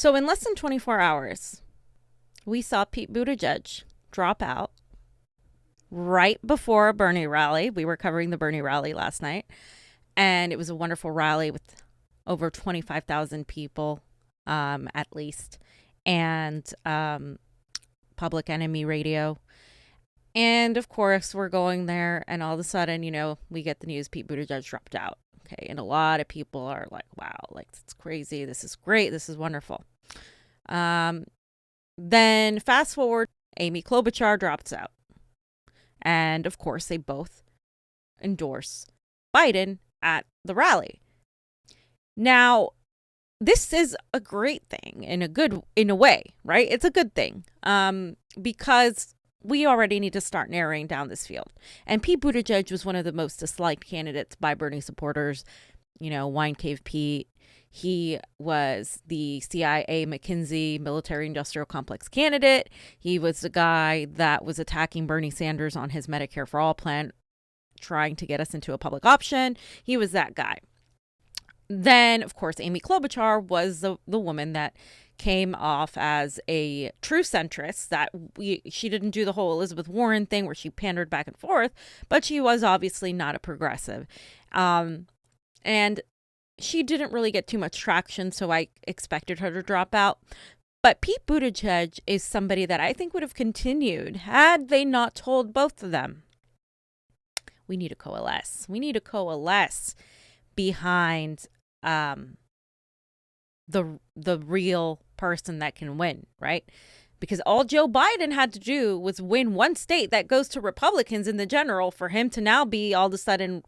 So in less than 24 hours, we saw Pete Buttigieg drop out right before a Bernie rally. We were covering the Bernie rally last night, and it was a wonderful rally with over 25,000 people, at least, and Public Enemy Radio. And of course, we're going there, and all of a sudden, we get the news Pete Buttigieg dropped out. Okay, and a lot of people are like, wow, like, it's crazy. This is great. This is wonderful. Then fast forward, Amy Klobuchar drops out. And of course, they both endorse Biden at the rally. Now, this is a great thing in a way, right? It's a good thing, because we already need to start narrowing down this field. And Pete Buttigieg was one of the most disliked candidates by Bernie supporters. Wine Cave Pete. He was the CIA McKinsey military industrial complex candidate. He was the guy that was attacking Bernie Sanders on his Medicare for All plan, trying to get us into a public option. He was that guy. Then, of course, Amy Klobuchar was the woman that came off as a true centrist. She didn't do the whole Elizabeth Warren thing where she pandered back and forth, but she was obviously not a progressive. And she didn't really get too much traction, so I expected her to drop out. But Pete Buttigieg is somebody that I think would have continued had they not told both of them, we need to coalesce. We need to coalesce behind the real person that can win, right? Because all Joe Biden had to do was win one state that goes to Republicans in the general for him to now be all of a sudden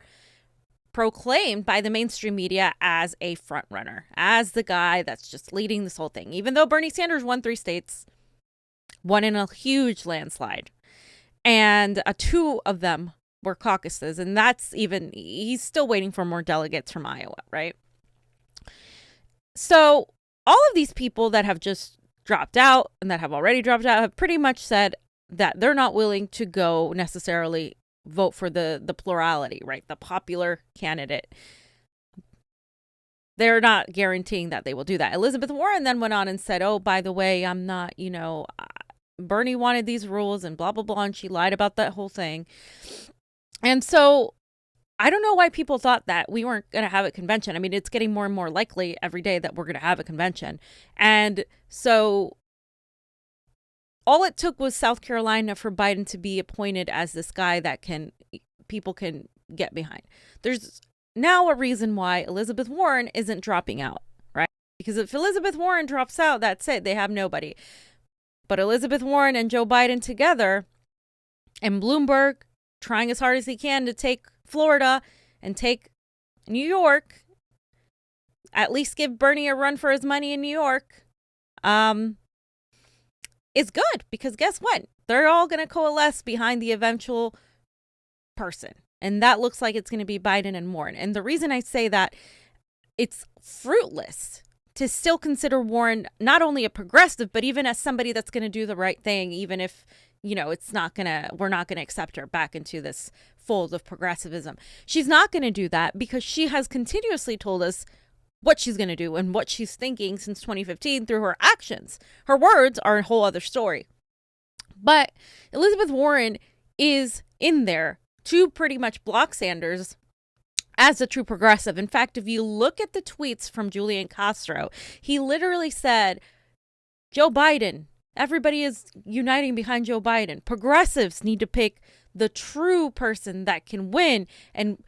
proclaimed by the mainstream media as a front runner, as the guy that's just leading this whole thing. Even though Bernie Sanders won 3 states, won in a huge landslide, and 2 of them were caucuses, and he's still waiting for more delegates from Iowa, right? So all of these people that have just dropped out and that have already dropped out have pretty much said that they're not willing to go necessarily vote for the plurality, right? The popular candidate. They're not guaranteeing that they will do that. Elizabeth Warren then went on and said, oh, by the way, I'm not, Bernie wanted these rules and blah, blah, blah. And she lied about that whole thing. And so I don't know why people thought that we weren't going to have a convention. I mean, it's getting more and more likely every day that we're going to have a convention. And so all it took was South Carolina for Biden to be appointed as this guy that people can get behind. There's now a reason why Elizabeth Warren isn't dropping out, right? Because if Elizabeth Warren drops out, that's it. They have nobody. But Elizabeth Warren and Joe Biden together, and Bloomberg trying as hard as he can to take Florida and take New York, at least give Bernie a run for his money in New York, is good, because guess what? They're all going to coalesce behind the eventual person. And that looks like it's going to be Biden and Warren. And the reason I say that, it's fruitless to still consider Warren not only a progressive, but even as somebody that's going to do the right thing, even if, we're not going to accept her back into this fold of progressivism. She's not going to do that because she has continuously told us what she's going to do and what she's thinking since 2015 through her actions. Her words are a whole other story. But Elizabeth Warren is in there to pretty much block Sanders as a true progressive. In fact, if you look at the tweets from Julian Castro, he literally said, Joe Biden, everybody is uniting behind Joe Biden. Progressives need to pick the true person that can win and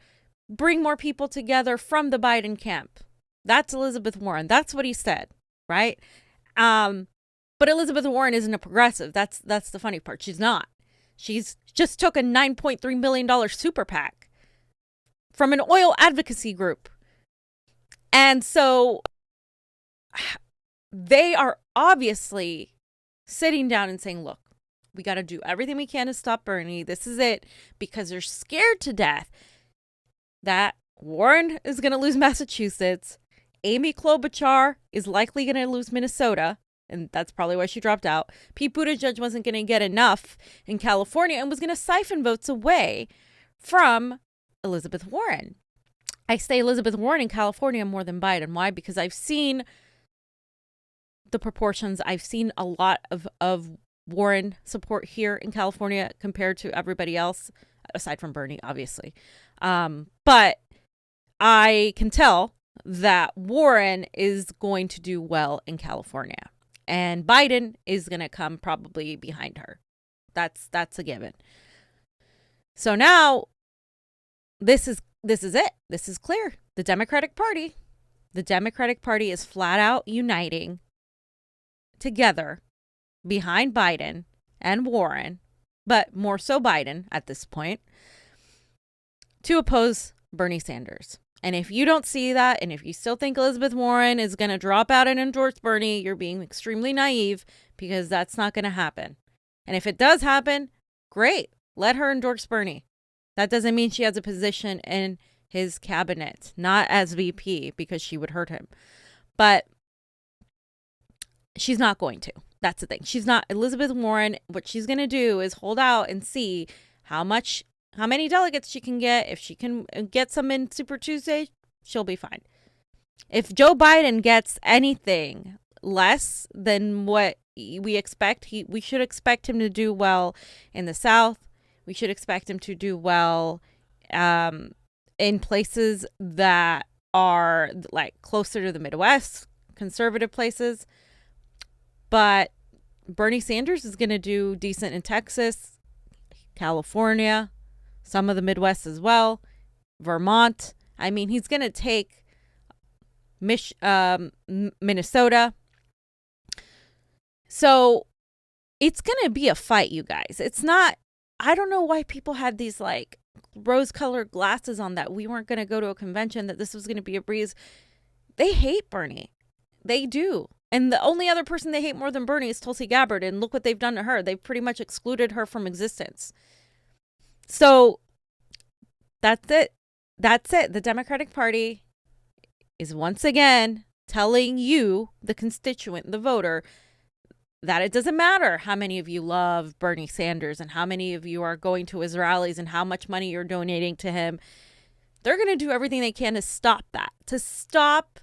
bring more people together from the Biden camp. That's Elizabeth Warren. That's what he said, right? But Elizabeth Warren isn't a progressive. That's the funny part. She's not. She's just took a $9.3 million super PAC from an oil advocacy group. And so they are obviously sitting down and saying, look, we got to do everything we can to stop Bernie. This is it, because they're scared to death that Warren is going to lose Massachusetts. Amy Klobuchar is likely going to lose Minnesota, and that's probably why she dropped out. Pete Buttigieg wasn't going to get enough in California and was going to siphon votes away from Elizabeth Warren. I say Elizabeth Warren in California more than Biden. Why? Because I've seen the proportions. I've seen a lot of Warren support here in California compared to everybody else, aside from Bernie, obviously. But I can tell that Warren is going to do well in California, and Biden is going to come probably behind her. That's a given. So now this is it. This is clear. The Democratic Party is flat out uniting together behind Biden and Warren, but more so Biden at this point, to oppose Bernie Sanders. And if you don't see that, and if you still think Elizabeth Warren is going to drop out and endorse Bernie, you're being extremely naive, because that's not going to happen. And if it does happen, great. Let her endorse Bernie. That doesn't mean she has a position in his cabinet, not as VP, because she would hurt him. But she's not going to. That's the thing. She's not. Elizabeth Warren, what she's going to do is hold out and see how many delegates she can get. If she can get some in Super Tuesday, she'll be fine. If Joe Biden gets anything less than what we expect, we should expect him to do well in the South. We should expect him to do well in places that are like closer to the Midwest, conservative places. But Bernie Sanders is going to do decent in Texas, California, some of the Midwest as well, Vermont. I mean, he's going to take Minnesota. So it's going to be a fight, you guys. It's not, I don't know why people had these like rose-colored glasses on that we weren't going to go to a convention, that this was going to be a breeze. They hate Bernie. They do. And the only other person they hate more than Bernie is Tulsi Gabbard. And look what they've done to her. They've pretty much excluded her from existence. So that's it. That's it. The Democratic Party is once again telling you, the constituent, the voter, that it doesn't matter how many of you love Bernie Sanders and how many of you are going to his rallies and how much money you're donating to him. They're going to do everything they can to stop that, to stop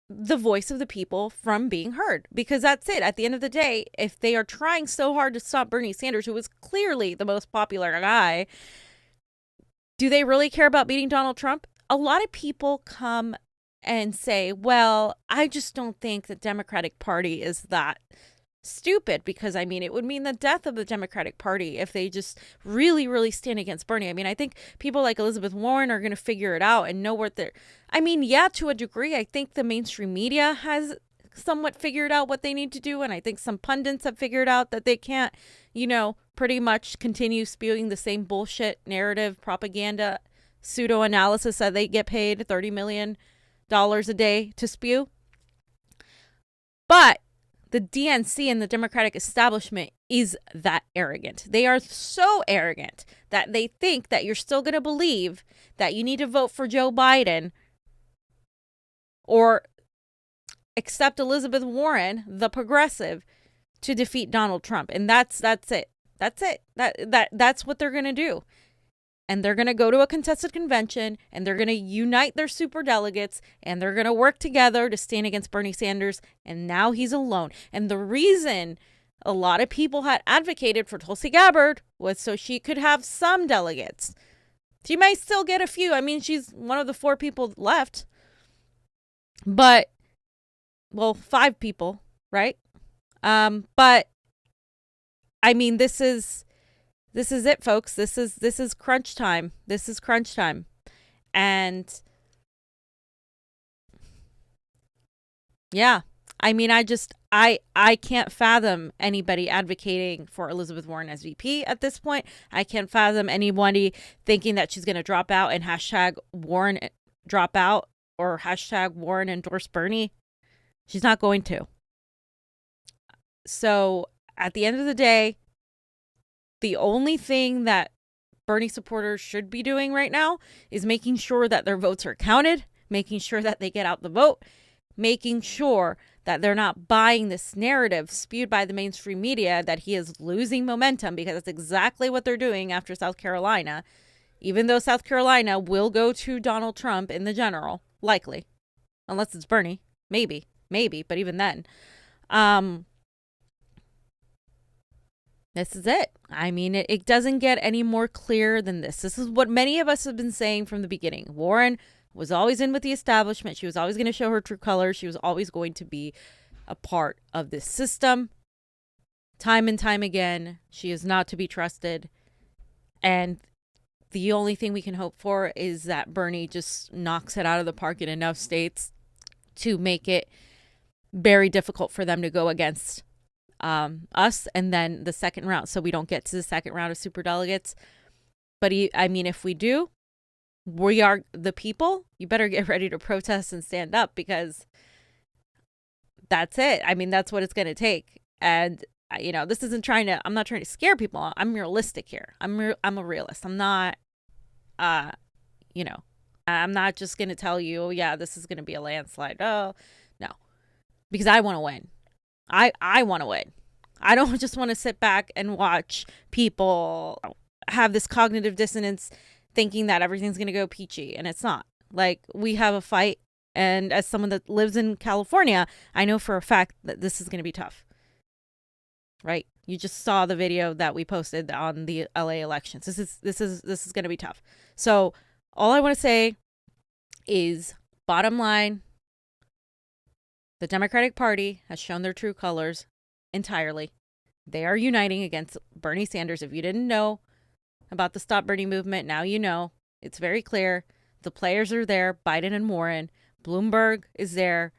the voice of the people from being heard. Because that's it. At the end of the day, if they are trying so hard to stop Bernie Sanders, who is clearly the most popular guy, do they really care about beating Donald Trump? A lot of people come and say, well, I just don't think the Democratic Party is that stupid, because I mean, it would mean the death of the Democratic Party if they just really, really stand against Bernie. I mean, I think people like Elizabeth Warren are going to figure it out and know what they're, I mean, yeah, to a degree, I think the mainstream media has somewhat figured out what they need to do. And I think some pundits have figured out that they can't, pretty much continue spewing the same bullshit narrative, propaganda, pseudo analysis that they get paid $30 million a day to spew. But the DNC and the Democratic establishment is that arrogant. They are so arrogant that they think that you're still going to believe that you need to vote for Joe Biden or accept Elizabeth Warren, the progressive, to defeat Donald Trump. And that's it. That's it. That's what they're going to do. And they're going to go to a contested convention, and they're going to unite their super delegates, and they're going to work together to stand against Bernie Sanders. And now he's alone. And the reason a lot of people had advocated for Tulsi Gabbard was so she could have some delegates. She might still get a few. I mean, she's one of the 4 people left. But, well, 5 people, right? But, I mean, this is it, folks. This is crunch time. This is crunch time. And yeah, I mean, I can't fathom anybody advocating for Elizabeth Warren as VP at this point. I can't fathom anybody thinking that she's going to drop out and hashtag Warren drop out or hashtag Warren endorse Bernie. She's not going to. So at the end of the day, the only thing that Bernie supporters should be doing right now is making sure that their votes are counted, making sure that they get out the vote, making sure that they're not buying this narrative spewed by the mainstream media that he is losing momentum, because that's exactly what they're doing after South Carolina, even though South Carolina will go to Donald Trump in the general, likely, unless it's Bernie, maybe. maybe, but even then, um, this is it. I mean, it doesn't get any more clear than this. This is what many of us have been saying from the beginning. Warren was always in with the establishment. She was always going to show her true colors. She was always going to be a part of this system. Time and time again, she is not to be trusted. And the only thing we can hope for is that Bernie just knocks it out of the park in enough states to make it very difficult for them to go against us and then the second round, so we don't get to the second round of superdelegates. But I mean, if we do, we are the people. You better get ready to protest and stand up, because that's it. I mean, that's what it's going to take. And this isn't I'm not trying to scare people. I'm realistic here. I'm a realist. I'm not I'm not just going to tell you, oh yeah, this is going to be a landslide. Oh, no. Because I want to win. I want to win. I don't just want to sit back and watch people have this cognitive dissonance thinking that everything's going to go peachy, and it's not. Like, we have a fight, and as someone that lives in California, I know for a fact that this is going to be tough. Right? You just saw the video that we posted on the LA elections. This is going to be tough. So, all I want to say is, bottom line, the Democratic Party has shown their true colors entirely. They are uniting against Bernie Sanders. If you didn't know about the Stop Bernie movement, now you know. It's very clear. The players are there, Biden and Warren. Bloomberg is there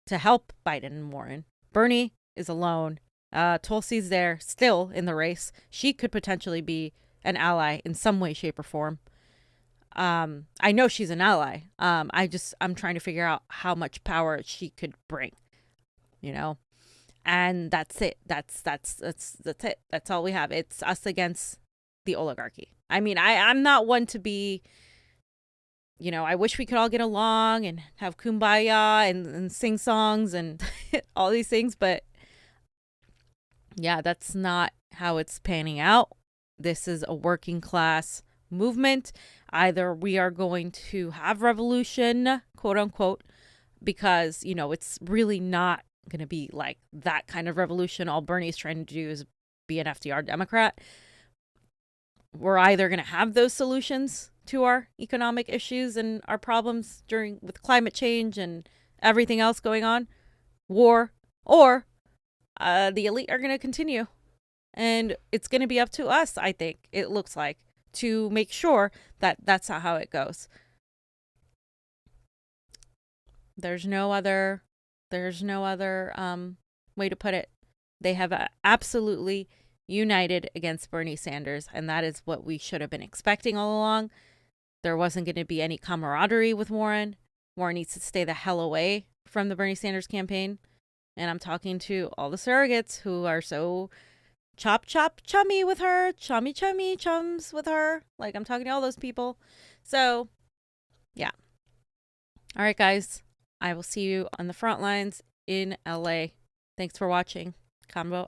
to help Biden and Warren. Bernie is alone. Tulsi's there, still in the race. She could potentially be an ally in some way, shape, or form. I know she's an ally. I'm trying to figure out how much power she could bring, and that's it. That's it. That's all we have. It's us against the oligarchy. I mean, I'm not one to be, I wish we could all get along and have kumbaya and sing songs and all these things, but yeah, that's not how it's panning out. This is a working class movement. Either we are going to have revolution, quote unquote, because, it's really not going to be like that kind of revolution. All Bernie's trying to do is be an FDR Democrat. We're either going to have those solutions to our economic issues and our problems with climate change and everything else going on, war, or the elite are going to continue. And it's going to be up to us, I think, it looks like, to make sure that that's not how it goes. There's no other way to put it. They have absolutely united against Bernie Sanders, and that is what we should have been expecting all along. There wasn't going to be any camaraderie with Warren. Warren needs to stay the hell away from the Bernie Sanders campaign. And I'm talking to all the surrogates who are so chummy with her, chums with her. Like, I'm talking to all those people. So, yeah. All right, guys. I will see you on the front lines in LA. Thanks for watching. Convo